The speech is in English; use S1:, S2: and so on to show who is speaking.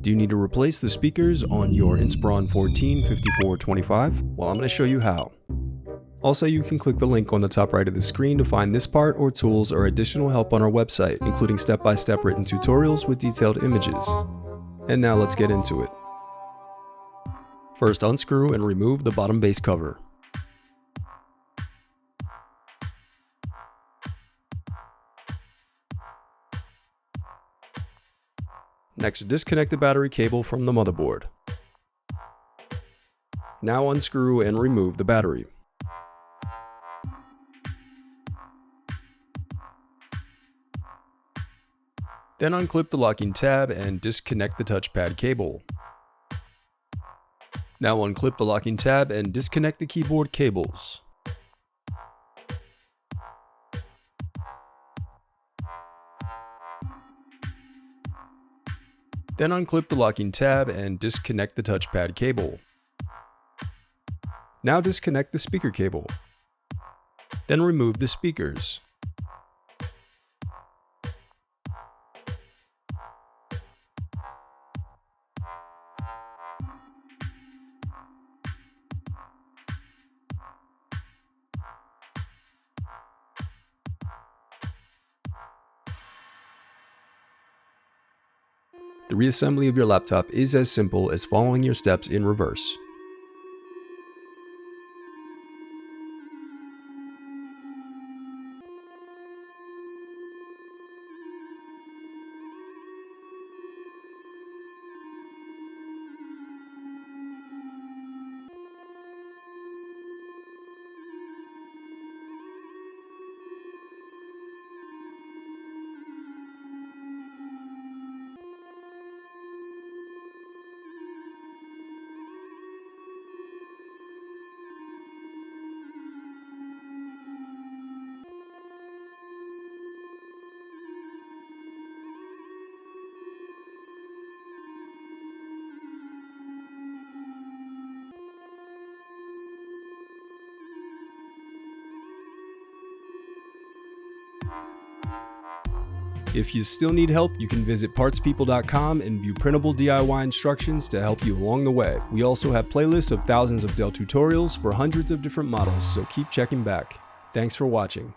S1: Do you need to replace the speakers on your Inspiron 145425? Well, I'm going to show you how. Also, you can click the link on the top right of the screen to find this part or tools or additional help on our website, including step-by-step written tutorials with detailed images. And now let's get into it. First, unscrew and remove the bottom base cover. Next, disconnect the battery cable from the motherboard. Now unscrew and remove the battery. Then unclip the locking tab and disconnect the touchpad cable. Now unclip the locking tab and disconnect the keyboard cables. Then unclip the locking tab and disconnect the touchpad cable. Now disconnect the speaker cable. Then remove the speakers. The reassembly of your laptop is as simple as following your steps in reverse. If you still need help, you can visit partspeople.com and view printable DIY instructions to help you along the way. We also have playlists of thousands of Dell tutorials for hundreds of different models, so keep checking back. Thanks for watching.